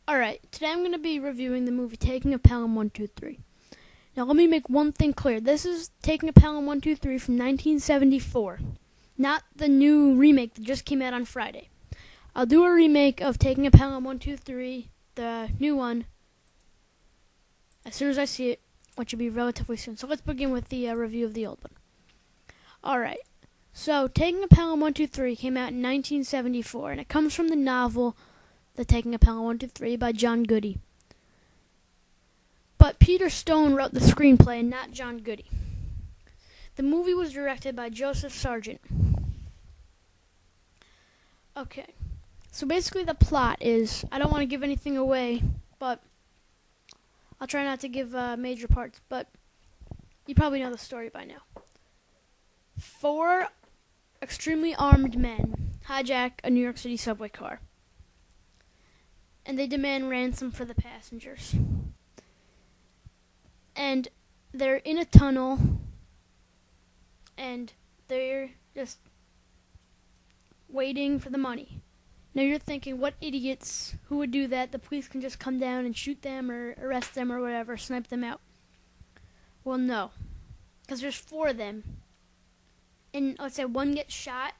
Alright, today I'm going to be reviewing the movie Taking of Pelham 123. Now let me make one thing clear. This is Taking of Pelham 123 from 1974, not the new remake that just came out on Friday. I'll do a remake of Taking of Pelham 123, the new one, as soon as I see it, which will be relatively soon. So let's begin with the review of the old one. Alright, so Taking of Pelham 123 came out in 1974, and it comes from the novel The Taking of Pelham 123 by John Goody. But Peter Stone wrote the screenplay and not John Goody. The movie was directed by Joseph Sargent. Okay, so basically the plot is, I don't want to give anything away, but I'll try not to give major parts, but you probably know the story by now. 4 extremely armed men hijack a New York City subway car, and they demand ransom for the passengers. And they're in a tunnel, and they're just waiting for the money. Now you're thinking, what idiots, who would do that? The police can just come down and shoot them or arrest them or whatever, snipe them out. Well, no, because there's 4 of them. And let's say one gets shot,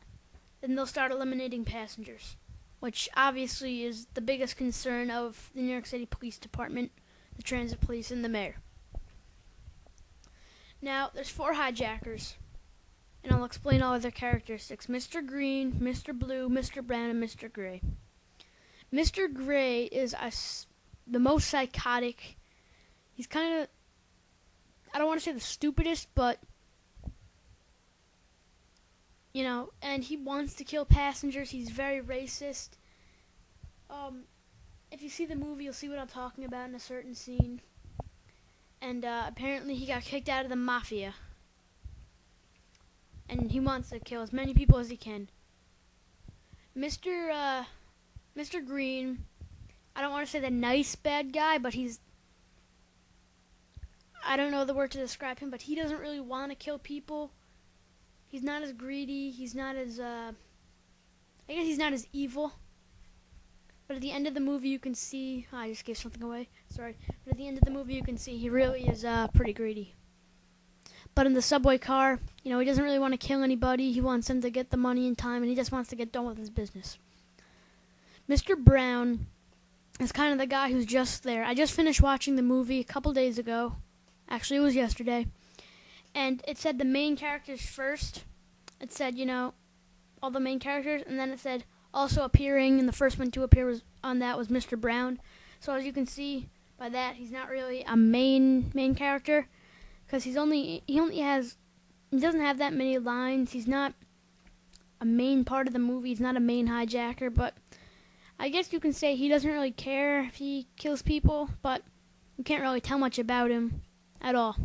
then they'll start eliminating passengers, which obviously is the biggest concern of the New York City Police Department, the Transit Police, and the mayor. Now, there's 4 hijackers, and I'll explain all of their characteristics. Mr. Green, Mr. Blue, Mr. Brown, and Mr. Gray. Mr. Gray is the most psychotic. He's kind of, I don't want to say the stupidest, but and he wants to kill passengers. He's very racist. If you see the movie, you'll see what I'm talking about in a certain scene. And apparently he got kicked out of the mafia. And he wants to kill as many people as he can. Mr. Green, I don't want to say the nice bad guy, but I don't know the word to describe him, but he doesn't really want to kill people. He's not as greedy. He's not as, I guess he's not as evil. But at the end of the movie, you can see, I just gave something away, sorry. But at the end of the movie, you can see he really is pretty greedy. But in the subway car, he doesn't really want to kill anybody. He wants them to get the money in time, and he just wants to get done with his business. Mr. Brown is kind of the guy who's just there. I just finished watching the movie a couple days ago. Actually, it was yesterday. And it said the main characters first. It said, all the main characters, and then it said also appearing, and the first one to appear was Mr. Brown. So as you can see by that, he's not really a main character, because he doesn't have that many lines. He's not a main part of the movie. He's not a main hijacker, but I guess you can say he doesn't really care if he kills people, but you can't really tell much about him at all.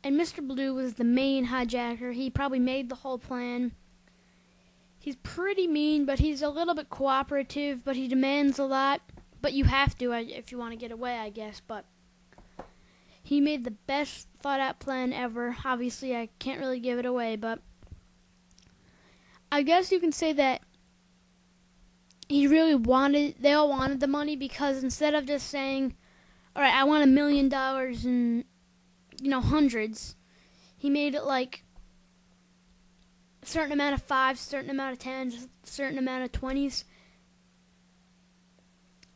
And Mr. Blue was the main hijacker. He probably made the whole plan. He's pretty mean, but he's a little bit cooperative, but he demands a lot. But you have to if you want to get away, I guess. But he made the best thought-out plan ever. Obviously, I can't really give it away, but I guess you can say that they all wanted the money, because instead of just saying, all right, I want $1 million and hundreds, he made it like a certain amount of 5s, a certain amount of 10s, a certain amount of 20s.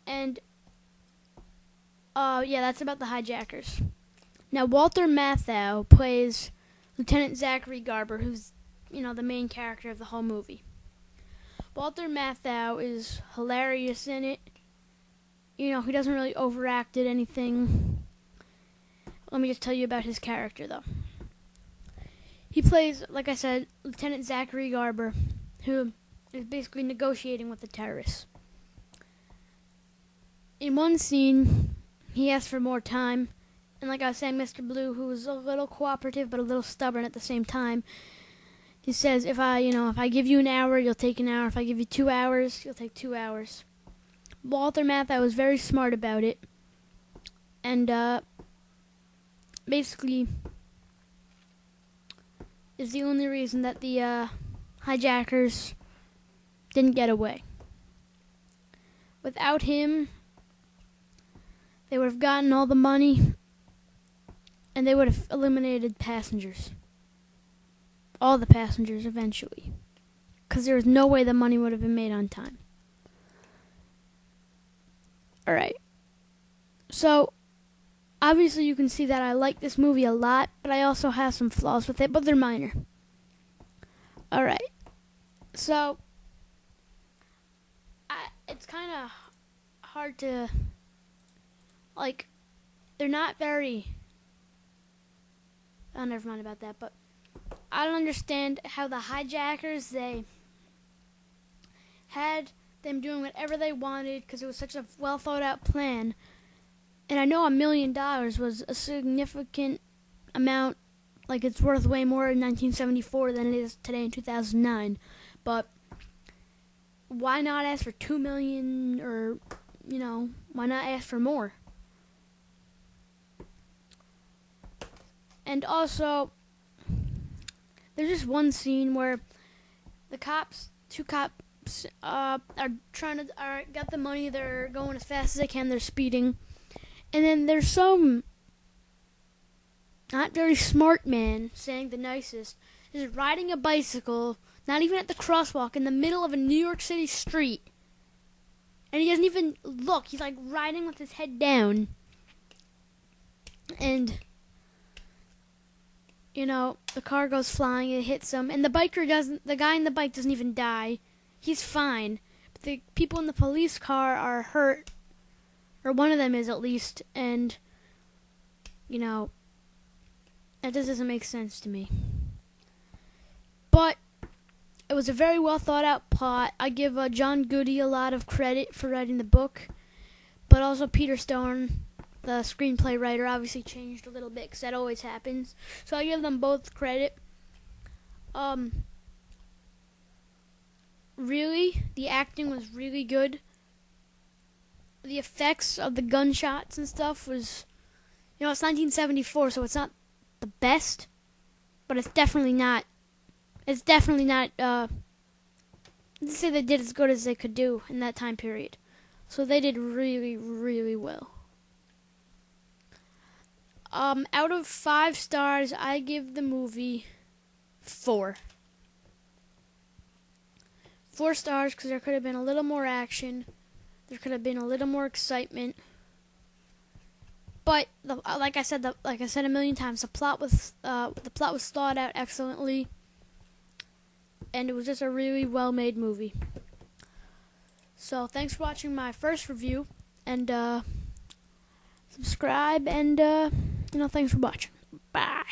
And yeah, that's about the hijackers. Now, Walter Matthau plays Lieutenant Zachary Garber, who's the main character of the whole movie. Walter Matthau is hilarious in it. He doesn't really overact at anything. Let me just tell you about his character, though. He plays, like I said, Lieutenant Zachary Garber, who is basically negotiating with the terrorists. In one scene, he asks for more time, and like I was saying, Mr. Blue, who is a little cooperative but a little stubborn at the same time, he says, if I give you an hour, you'll take an hour. If I give you 2 hours, you'll take 2 hours. Walter Matthau was very smart about it, and basically is the only reason that the hijackers didn't get away. Without him, they would have gotten all the money, and they would have eliminated passengers. All the passengers eventually. Because there was no way the money would have been made on time. Alright. So, obviously you can see that I like this movie a lot, but I also have some flaws with it, but they're minor. Alright. So, it's kind of hard to, like, they're not very, oh, never mind about that, but I don't understand how the hijackers, they had them doing whatever they wanted because it was such a well thought out plan. And I know $1 million was a significant amount, like it's worth way more in 1974 than it is today in 2009. But why not ask for $2 million, or, you know, why not ask for more? And also, there's just one scene where the two cops, are got the money. They're going as fast as they can. They're speeding, and then there's some not very smart man, saying the nicest, is riding a bicycle, not even at the crosswalk, in the middle of a New York City street, and he doesn't even look. He's like riding with his head down, and, you know, the car goes flying, it hits him, and the guy in the bike doesn't even die. He's fine. But the people in the police car are hurt, or one of them is at least, and, you know, that just doesn't make sense to me. But it was a very well thought out plot. I give John Goody a lot of credit for writing the book, but also Peter Stone, the screenplay writer, obviously changed a little bit because that always happens. So I give them both credit. Really, the acting was really good. The effects of the gunshots and stuff was, you know, it's 1974, so it's not the best, but it's definitely not, let's say they did as good as they could do in that time period. So they did really, really well. Out of 5 stars, I give the movie 4. 4 stars because there could have been a little more action. There could have been a little more excitement. But like I said a million times, the plot was thought out excellently, and it was just a really well-made movie. So thanks for watching my first review, and subscribe, and thanks for watching. Bye.